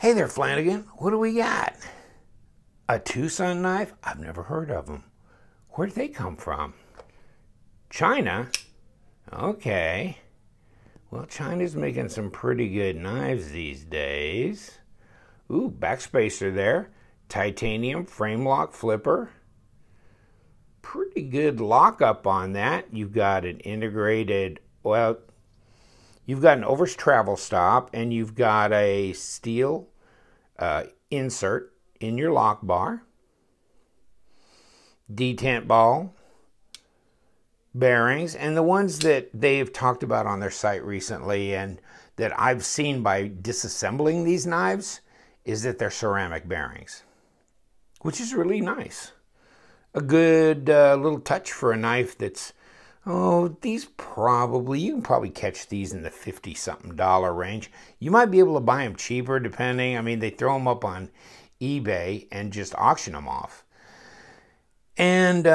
Hey there, Flanagan. What do we got? A TwoSun knife? I've never heard of them. Where did they come from? China? Okay. Well, China's making some pretty good knives these days. Ooh, backspacer there. Titanium frame lock flipper. Pretty good lockup on that. You've got an integrated, well, you've got an over's travel stop, and you've got a steel insert in your lock bar. Detent ball. Bearings, and the ones that they've talked about on their site recently and that I've seen by disassembling these knives is that they're ceramic bearings, which is really nice. A good little touch for a knife that's, oh, these probably, you can probably catch these in the $50-something range. You might be able to buy them cheaper depending. I mean, they throw them up on eBay and just auction them off. And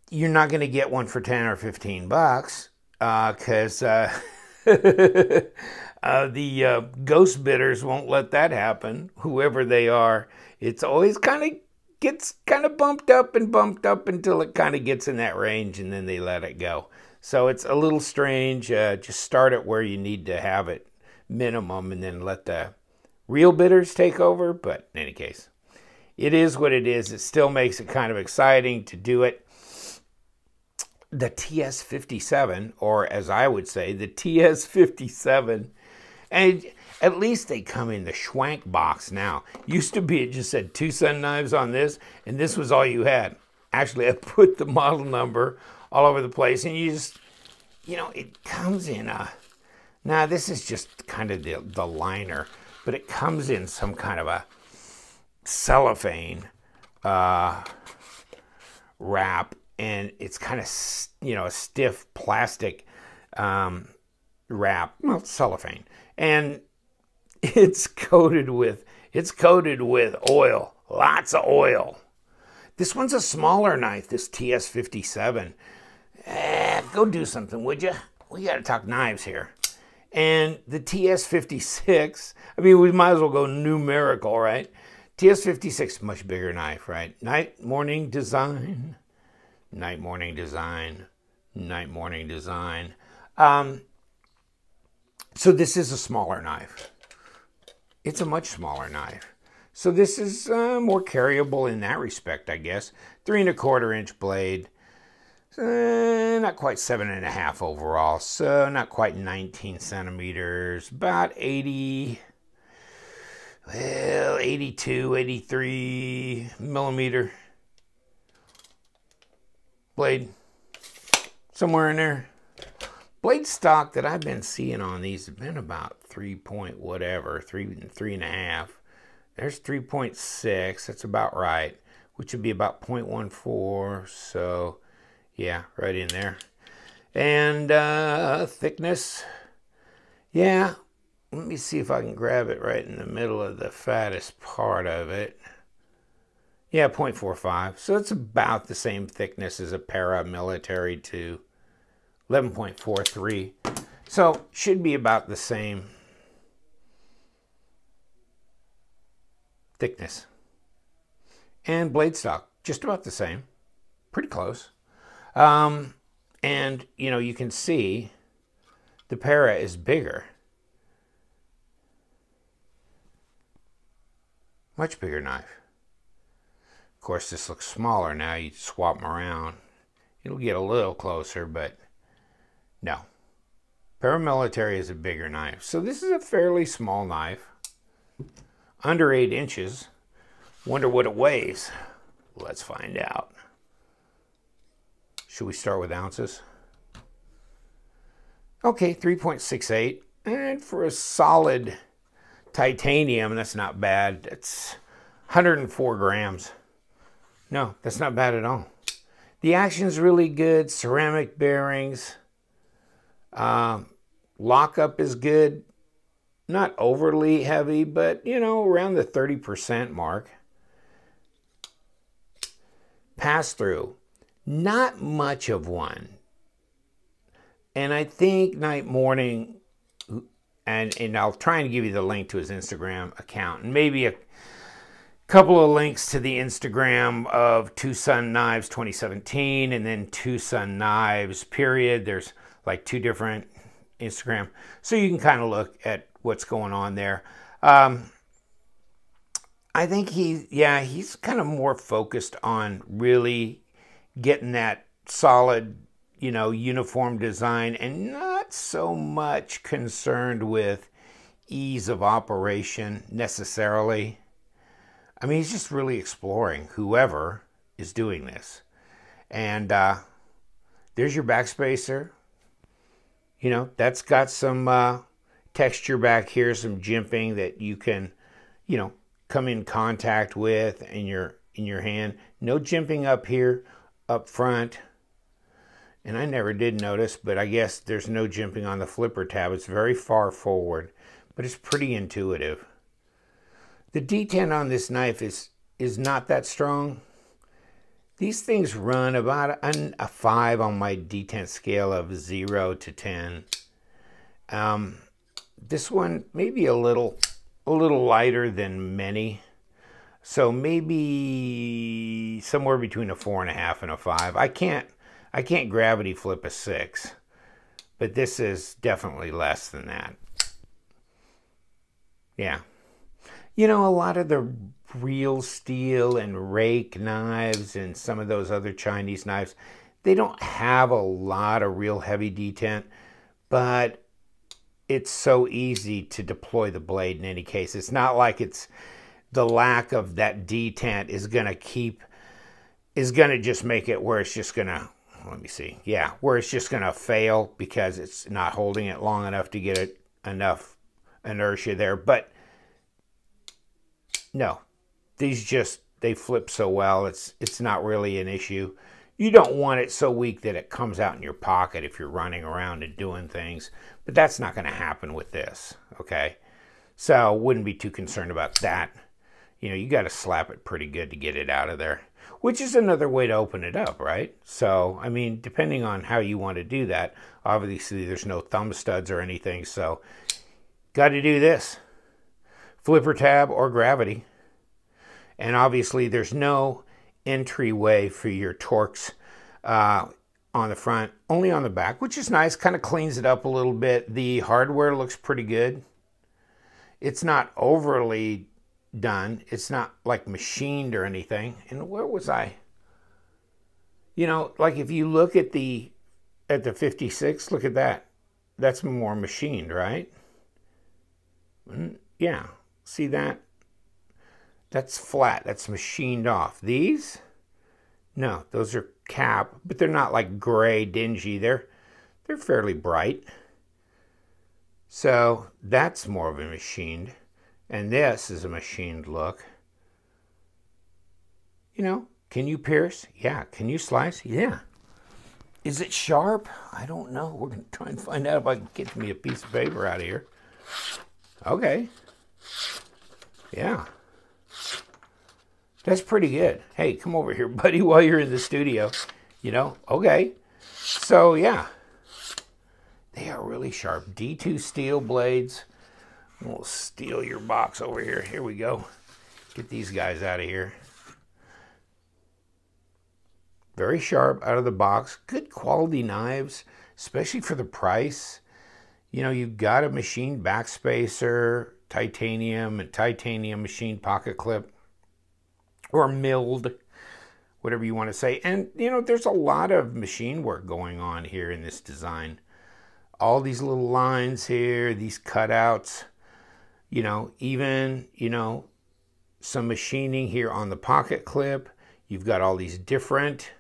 you're not going to get one for 10 or 15 bucks because the ghost bidders won't let that happen, whoever they are. It's always gets bumped up until it kind of gets in that range, and then they let it go. So it's a little strange. Just start it where you need to have it minimum and then let the real bidders take over. But in any case, it is what it is. It still makes it kind of exciting to do it. The TS57, or as I would say, the TS57, and at least they come in the schwank box now. Used to be it just said TwoSun knives on this, and this was all you had. Actually, I put the model number all over the place, and you just, you know, it comes in a, now this is just kind of the liner, but it comes in some kind of a cellophane wrap, and it's kind of, you know, a stiff plastic wrap, well, cellophane, and it's coated with oil, lots of oil. This one's a smaller knife, this TS57. Go do something, would you? We got to talk knives here. And the TS56, I mean, we might as well go numerical, right? TS56, much bigger knife, right? Night, morning design. Night, morning design. Night, morning design. So this is a smaller knife. It's a much smaller knife. So this is more carryable in that respect, I guess. 3 1/4 inch blade. Not quite 7.5 overall. So not quite 19 centimeters. About 80, well, 82, 83 millimeter blade. Somewhere in there. Blade stock that I've been seeing on these have been about 3 point whatever, 3.5. There's 3.6, that's about right, which would be about 0.14, so yeah, right in there. And thickness, yeah, let me see if I can grab it right in the middle of the fattest part of it. Yeah, 0.45, so it's about the same thickness as a paramilitary 2. 11.43, so should be about the same thickness. And blade stock, just about the same, pretty close. And you know, you can see the para is bigger, much bigger knife. Of course, this looks smaller now. You swap them around, it'll get a little closer, but no. Paramilitary is a bigger knife. So this is a fairly small knife. Under 8 inches. Wonder what it weighs. Let's find out. Should we start with ounces? Okay, 3.68. And for a solid titanium, that's not bad. That's 104 grams. No, that's not bad at all. The action's really good. Ceramic bearings. Lockup is good, not overly heavy, but you know, around the 30% mark. Pass through, not much of one. And I think night morning and I'll try and give you the link to his Instagram account, and maybe a couple of links to the Instagram of TwoSun Knives 2017, and then TwoSun Knives period. There's like 2 different Instagram, so you can kind of look at what's going on there. I think he's kind of more focused on really getting that solid, uniform design, and not so much concerned with ease of operation necessarily. I mean, he's just really exploring whoever is doing this. And there's your backspacer. That's got some texture back here, some jimping that you can, come in contact with in your hand. No jimping up here, up front. And I never did notice, but I guess there's no jimping on the flipper tab. It's very far forward, but it's pretty intuitive. The detent on this knife is not that strong. These things run about a 5 on my detent scale of 0 to 10. This one maybe a little lighter than many. So maybe somewhere between a 4.5 and a 5. I can't gravity flip a 6, but this is definitely less than that. Yeah. A lot of the real steel and rake knives and some of those other Chinese knives, they don't have a lot of real heavy detent, but it's so easy to deploy the blade in any case. It's not like it's the lack of that detent is going to just make it where it's just going to, let me see. Yeah, where it's just going to fail because it's not holding it long enough to get it enough inertia there. But no, they flip so well, it's not really an issue. You don't want it so weak that it comes out in your pocket if you're running around and doing things, but that's not going to happen with this, okay? So wouldn't be too concerned about that. You got to slap it pretty good to get it out of there, which is another way to open it up, right? So, I mean, depending on how you want to do that, obviously there's no thumb studs or anything, so got to do this. Flipper tab or gravity. And obviously there's no entryway for your Torx on the front, only on the back, which is nice, kind of cleans it up a little bit. The hardware looks pretty good. It's not overly done. It's not like machined or anything. And where was I? Like if you look at the 56, look at that. That's more machined, right? Yeah, see that? That's flat. That's machined off. These? No, those are cap, but they're not like gray, dingy. They're fairly bright. So that's more of a machined. And this is a machined look. Can you pierce? Yeah. Can you slice? Yeah. Is it sharp? I don't know. We're going to try and find out if I can get me a piece of paper out of here. Okay. Yeah. That's pretty good. Hey, come over here, buddy, while you're in the studio. Okay. So, yeah. They are really sharp. D2 steel blades. We'll steal your box over here. Here we go. Get these guys out of here. Very sharp out of the box. Good quality knives, especially for the price. You've got a machined backspacer, titanium, and titanium machined pocket clip. Or milled, whatever you want to say. And, there's a lot of machine work going on here in this design. All these little lines here, these cutouts, even, some machining here on the pocket clip. You've got all these different,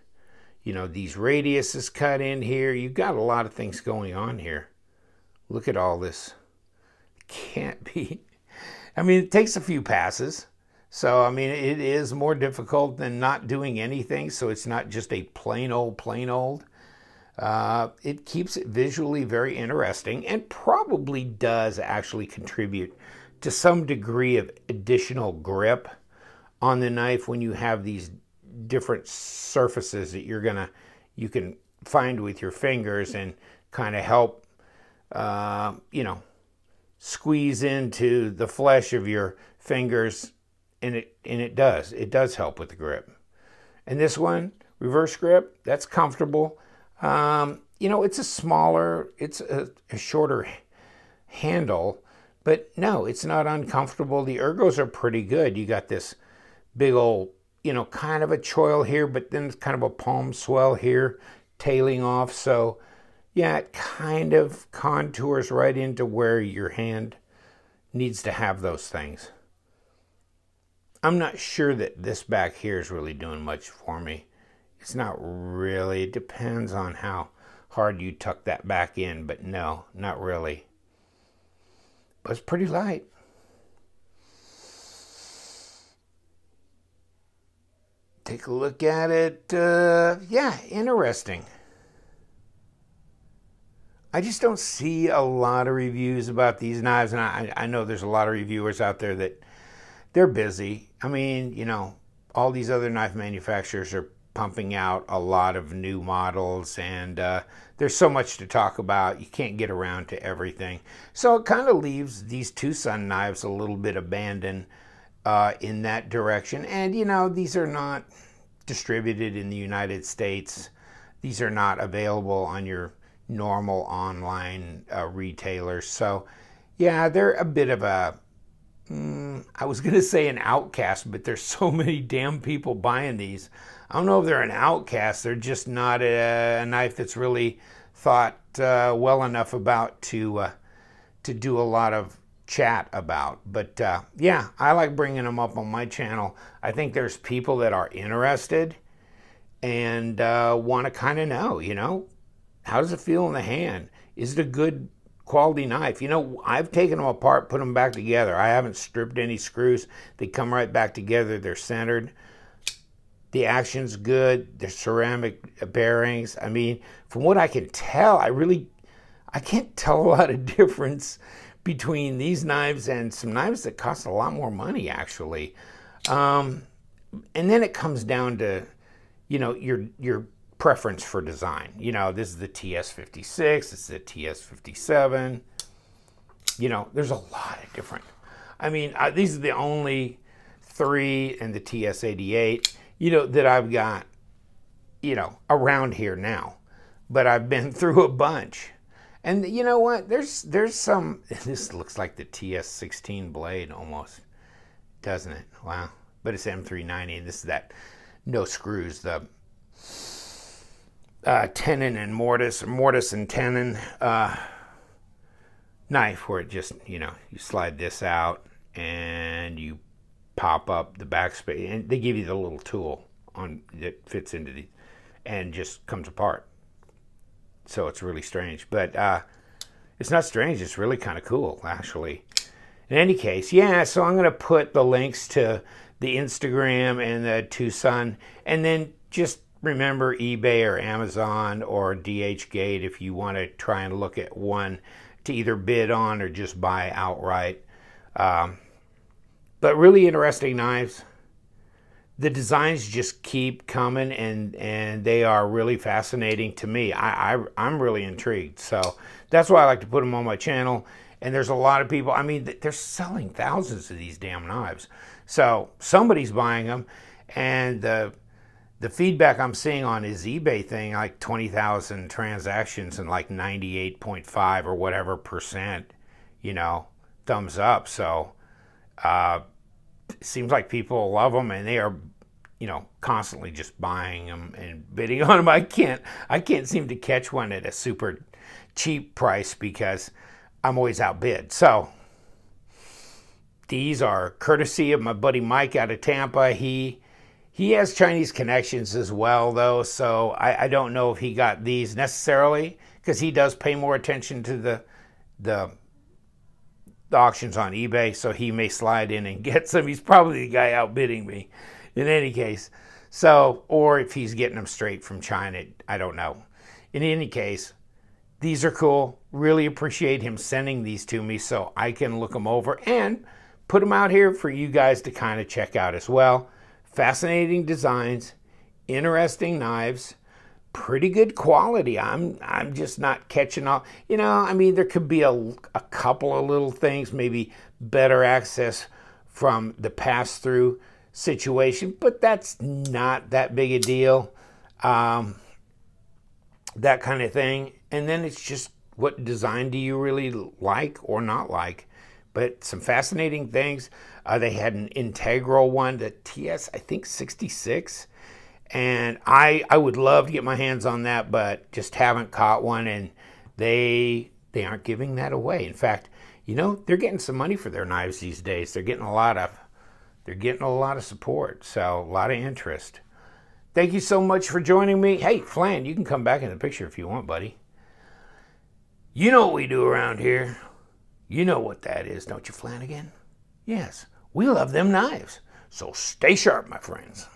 these radiuses cut in here. You've got a lot of things going on here. Look at all this. Can't be. I mean, it takes a few passes. So, I mean, it is more difficult than not doing anything. So it's not just a plain old. It keeps it visually very interesting and probably does actually contribute to some degree of additional grip on the knife when you have these different surfaces that you can find with your fingers and kind of help, squeeze into the flesh of your fingers, and it does help with the grip. And this one, reverse grip, that's comfortable. You know, it's a shorter handle, but no, it's not uncomfortable. The ergos are pretty good. You got this big old, you know, kind of a choil here, but then it's kind of a palm swell here, tailing off. So yeah, it kind of contours right into where your hand needs to have those things. I'm not sure that this back here is really doing much for me. It's not really. It depends on how hard you tuck that back in, but no, not really. But it's pretty light. Take a look at it. Yeah, interesting. I just don't see a lot of reviews about these knives, and I know there's a lot of reviewers out there that they're busy. I mean, you know, all these other knife manufacturers are pumping out a lot of new models, and there's so much to talk about. You can't get around to everything. So it kind of leaves these TwoSun knives a little bit abandoned in that direction. And, you know, these are not distributed in the United States. These are not available on your normal online retailers. So, yeah, they're a bit of a, I was going to say an outcast, but there's so many damn people buying these. I don't know if they're an outcast. They're just not a knife that's really thought well enough about to do a lot of chat about. But yeah, I like bringing them up on my channel. I think there's people that are interested and want to kind of know, you know, how does it feel in the hand? Is it a good quality knife? You know, I've taken them apart, put them back together. I haven't stripped any screws. They come right back together. They're centered. The action's good. They're ceramic bearings. I mean, from what I can tell, I can't tell a lot of difference between these knives and some knives that cost a lot more money, actually. And then it comes down to, you know, your preference for design. You know, this is the TS56, this is the TS57. You know, there's a lot of different. I mean, these are the only three, and the TS88, you know, that I've got, you know, around here now. But I've been through a bunch. And you know what? There's some, this looks like the TS16 blade almost, doesn't it? Wow. But it's M390, and this is that no screws, the tenon and mortise, or mortise and tenon knife, where it just, you know, you slide this out and you pop up the backspace, and they give you the little tool on that fits into the, and just comes apart. So it's really strange, but it's not strange. It's really kind of cool, actually. In any case, yeah, so I'm going to put the links to the Instagram and the TwoSun, and then just remember eBay or Amazon or DHgate if you want to try and look at one to either bid on or just buy outright. But really interesting knives. The designs just keep coming, and they are really fascinating to me. I'm really intrigued. So that's why I like to put them on my channel. And there's a lot of people, I mean, they're selling thousands of these damn knives. So somebody's buying them, and the feedback I'm seeing on his eBay thing, like 20,000 transactions and like 98.5 or whatever %, you know, thumbs up. So it seems like people love them, and they are, you know, constantly just buying them and bidding on them. I can't seem to catch one at a super cheap price because I'm always outbid. So these are courtesy of my buddy Mike out of Tampa. He has Chinese connections as well, though, so I don't know if he got these necessarily, because he does pay more attention to the auctions on eBay, so he may slide in and get some. He's probably the guy outbidding me in any case. So, or if he's getting them straight from China, I don't know. In any case, these are cool. Really appreciate him sending these to me so I can look them over and put them out here for you guys to kind of check out as well. Fascinating designs, interesting knives, pretty good quality. I'm just not catching on. You know, I mean, there could be a couple of little things, maybe better access from the pass-through situation, but that's not that big a deal. That kind of thing. And then it's just, what design do you really like or not like? But some fascinating things. They had an integral one, the TS, I think 66. And I would love to get my hands on that, but just haven't caught one. And they aren't giving that away. In fact, you know, they're getting some money for their knives these days. They're getting a lot of support. So a lot of interest. Thank you so much for joining me. Hey, Flan, you can come back in the picture if you want, buddy. You know what we do around here. You know what that is, don't you, Flanagan? Yes, we love them knives. So stay sharp, my friends.